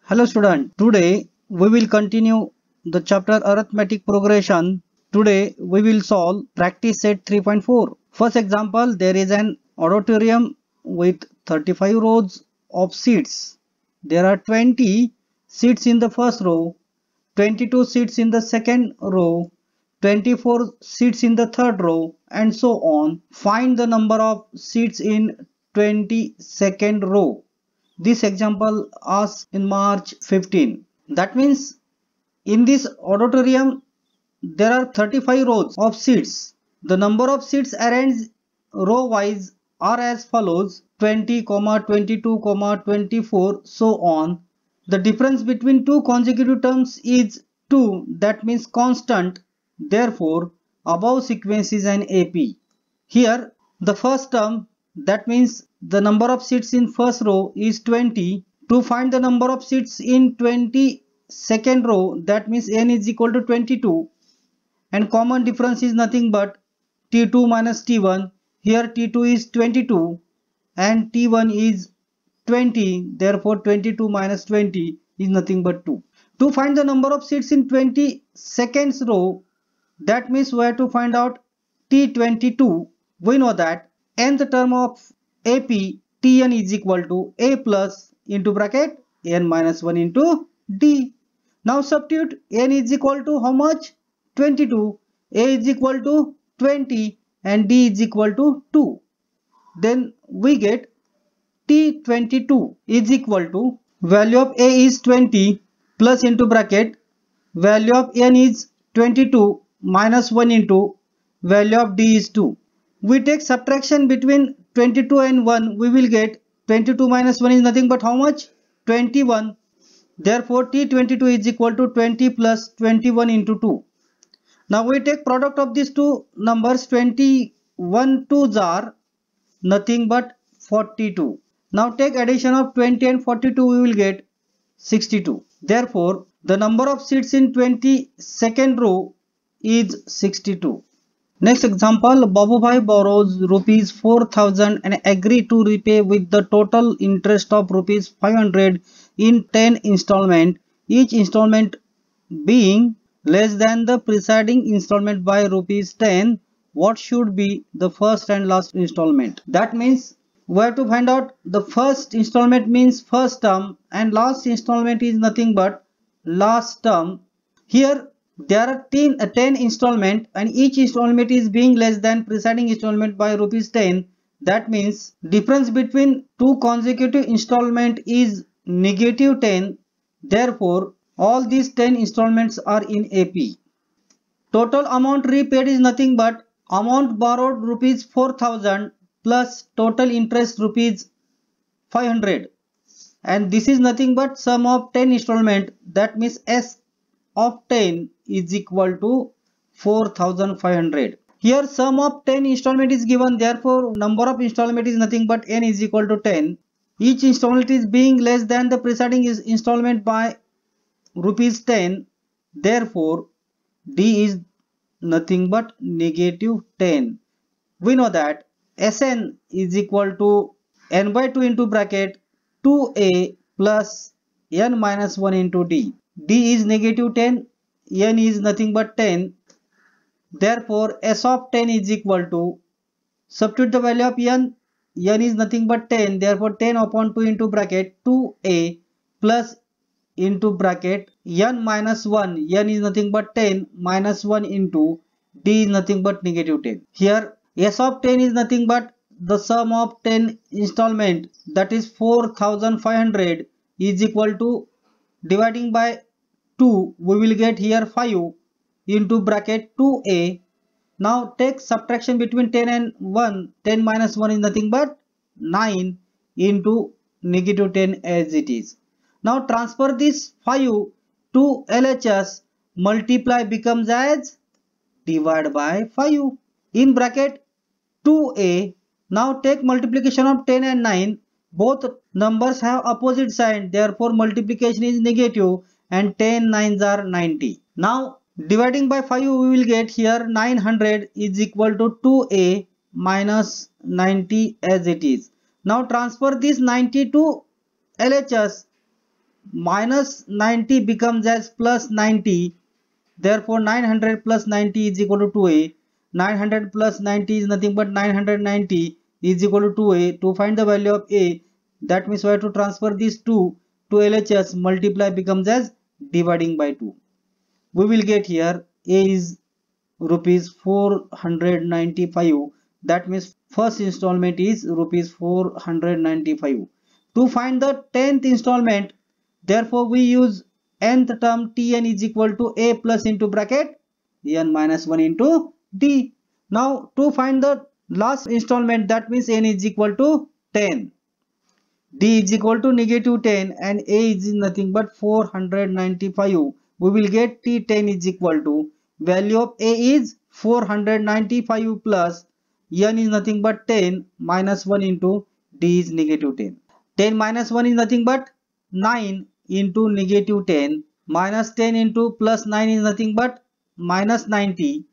Hello student, today we will continue the chapter arithmetic progression. Today we will solve practice set 3.4. First example, there is an auditorium with 35 rows of seats. There are 20 seats in the first row, 22 seats in the second row, 24 seats in the third row, and so on. Find the number of seats in 22nd row. This example asked in March 15. That means in this auditorium there are 35 rows of seats. The number of seats arranged row wise are as follows: 20, 22, 24, so on. The difference between two consecutive terms is 2, that means constant. Therefore, above sequence is an AP. Here, the first term, that means the number of seats in first row is 20. To find the number of seats in 22nd row, that means n is equal to 22. And common difference is nothing but T2 minus T1. Here T2 is 22 and T1 is 20. Therefore 22 minus 20 is nothing but 2. To find the number of seats in 22nd row, that means we have to find out T22. We know that nth term of AP Tn is equal to A plus into bracket n minus 1 into D. Now substitute n is equal to how much? 22. A is equal to 20 and D is equal to 2. Then we get T22 is equal to value of A is 20 plus into bracket value of n is 22 minus 1 into value of D is 2. We take subtraction between 22 and 1, we will get 22 minus 1 is nothing but how much? 21. Therefore T22 is equal to 20 plus 21 into 2. Now we take product of these two numbers. 21 twos are nothing but 42. Now take addition of 20 and 42, we will get 62. Therefore the number of seats in 22nd row is 62. Next example, Babubhai borrows rupees 4,000 and agree to repay with the total interest of rupees 500 in 10 installment, each installment being less than the preceding installment by rupees 10. What should be the first and last installment? That means we have to find out the first installment means first term and last installment is nothing but last term. Here there are 10 installment and each installment is being less than preceding installment by rupees 10. That means difference between two consecutive installment is negative 10. Therefore all these 10 installments are in AP. Total amount repaid is nothing but amount borrowed rupees 4,000 plus total interest rupees 500, and this is nothing but sum of 10 installment, that means S of 10 is equal to 4,500. Here sum of 10 installment is given, therefore number of installment is nothing but n is equal to 10. Each installment is being less than the preceding installment by rupees 10. Therefore D is nothing but negative 10. We know that Sn is equal to n by 2 into bracket 2a plus n minus 1 into d. D is negative 10, n is nothing but 10. Therefore S of 10 is equal to, substitute the value of n is nothing but 10. Therefore 10 upon 2 into bracket 2a plus into bracket n minus 1, n is nothing but 10 minus 1 into d is nothing but negative 10. Here S of 10 is nothing but the sum of 10 installment, that is 4,500 is equal to, dividing by 2 we will get here 5 into bracket 2a. Now take subtraction between 10 and 1. 10 minus 1 is nothing but 9 into negative 10 as it is. Now transfer this 5 to LHS, multiply becomes as divide by 5 in bracket 2a. Now take multiplication of 10 and 9. Both numbers have opposite sign, therefore multiplication is negative and 10 nines are 90. Now dividing by 5 we will get here 900 is equal to 2a minus 90 as it is. Now transfer this 90 to LHS, minus 90 becomes as plus 90. Therefore 900 plus 90 is equal to 2a. 900 plus 90 is nothing but 990 is equal to 2a. To find the value of a, that means we have to transfer these 2 to LHS, multiply becomes as dividing by 2. We will get here a is rupees 495. That means first installment is rupees 495. To find the 10th installment, therefore we use nth term Tn is equal to a plus into bracket n minus 1 into d. Now to find the last installment, that means n is equal to 10. D is equal to negative 10 and A is nothing but 495. We will get T10 is equal to value of A is 495 plus N is nothing but 10 minus 1 into D is negative 10. 10 minus 1 is nothing but 9 into negative 10 minus 10 into plus 9 is nothing but minus 90.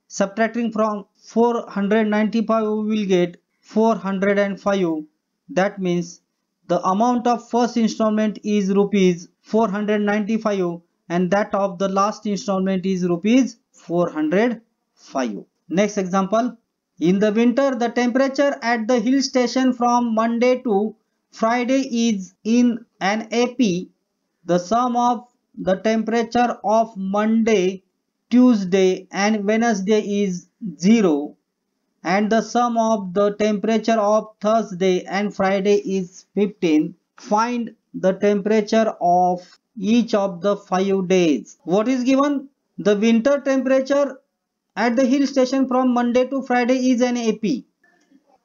Subtracting from 495 we will get 405. That means the amount of first installment is rupees 495 and that of the last installment is rupees 405. Next example. In the winter, the temperature at the hill station from Monday to Friday is in an AP. The sum of the temperature of Monday, Tuesday and Wednesday is 0. And the sum of the temperature of Thursday and Friday is 15. Find the temperature of each of the 5 days. What is given? The winter temperature at the hill station from Monday to Friday is an AP.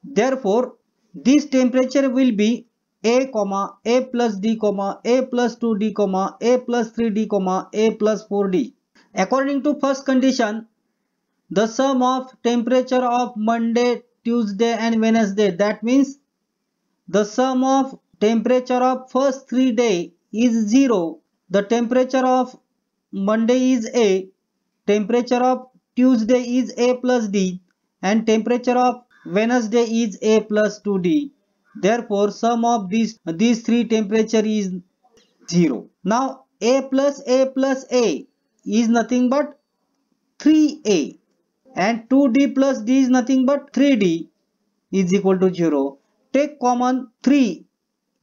Therefore, this temperature will be A, A plus D, A plus 2D, A plus 3D, A plus 4D. According to first condition, the sum of temperature of Monday, Tuesday and Wednesday, that means the sum of temperature of first 3 days is 0. The temperature of Monday is A, temperature of Tuesday is A plus D and temperature of Wednesday is A plus 2D. Therefore, sum of these 3 temperature is 0. Now A plus A is nothing but 3A. And 2D plus D is nothing but 3D is equal to 0. Take common 3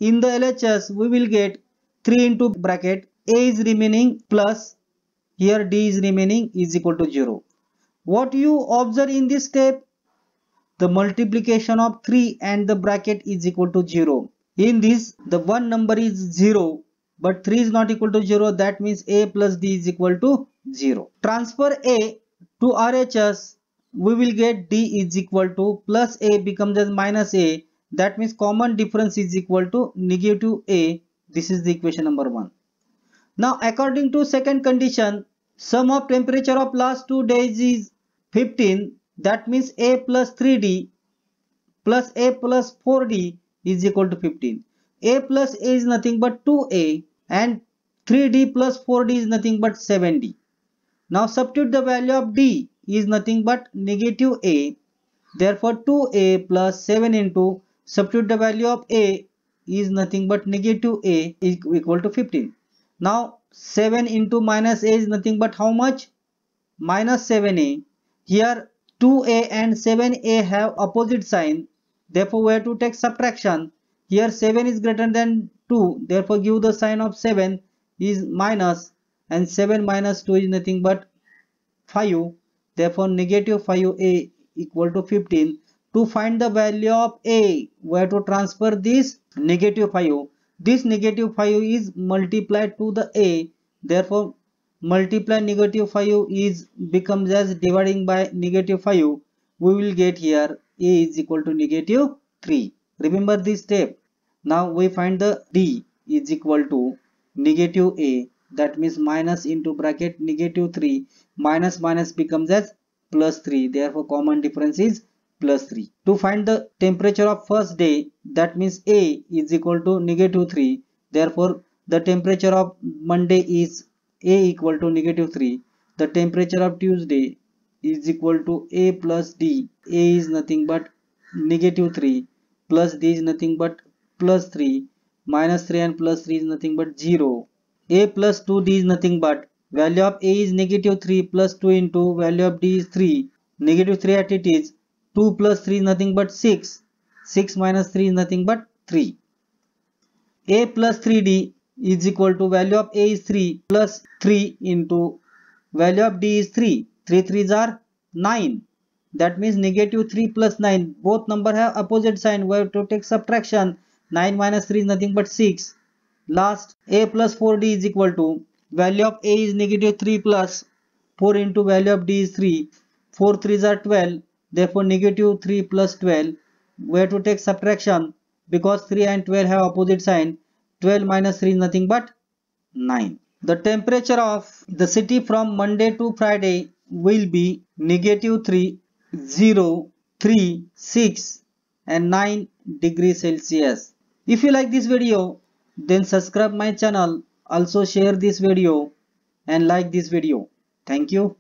in the LHS, we will get 3 into bracket A is remaining plus here D is remaining is equal to 0. What you observe in this step? The multiplication of 3 and the bracket is equal to 0. In this, the one number is 0 but 3 is not equal to 0. That means A plus D is equal to 0. Transfer A to RHS, we will get D is equal to plus A becomes as minus A. That means common difference is equal to negative A. This is the equation number 1. Now according to second condition, sum of temperature of last 2 days is 15. That means A plus 3D plus A plus 4D is equal to 15. A plus A is nothing but 2A and 3D plus 4D is nothing but 7D. Now substitute the value of D is nothing but negative A. Therefore 2A plus 7 into substitute the value of A is nothing but negative A is equal to 15. Now 7 into minus A is nothing but how much? Minus 7A. Here 2A and 7A have opposite sign. Therefore we have to take subtraction. Here 7 is greater than 2. Therefore give the sign of 7 is minus and 7 minus 2 is nothing but 5. Therefore negative 5A equal to 15. To find the value of A, we have to transfer this negative 5. This negative 5 is multiplied to the A. Therefore multiply negative 5 is becomes as dividing by negative 5. We will get here A is equal to negative 3. Remember this step. Now we find the D is equal to negative A. That means minus into bracket negative 3 minus minus becomes as plus 3. Therefore common difference is plus 3. To find the temperature of first day, that means A is equal to negative 3. Therefore the temperature of Monday is A equal to negative 3. The temperature of Tuesday is equal to A plus D. A is nothing but negative 3 plus D is nothing but plus 3. minus 3 and plus 3 is nothing but 0. A plus 2d is nothing but value of A is negative 3 plus 2 into value of D is 3. Negative 3 at it is 2 plus 3 is nothing but 6. 6 minus 3 is nothing but 3. A plus 3d is equal to value of A is 3 plus 3 into value of D is 3. 3 3s are 9. That means negative 3 plus 9. Both number have opposite sign. We have to take subtraction. 9 minus 3 is nothing but 6. Last, A plus 4d is equal to value of A is negative 3 plus 4 into value of D is 3. 4 3s are 12. Therefore negative 3 plus 12. We have to take subtraction because 3 and 12 have opposite sign. 12 minus 3 is nothing but 9. The temperature of the city from Monday to Friday will be negative 3, 0, 3, 6 and 9 degrees Celsius. If you like this video, then subscribe my channel. Also share this video and like this video. Thank you.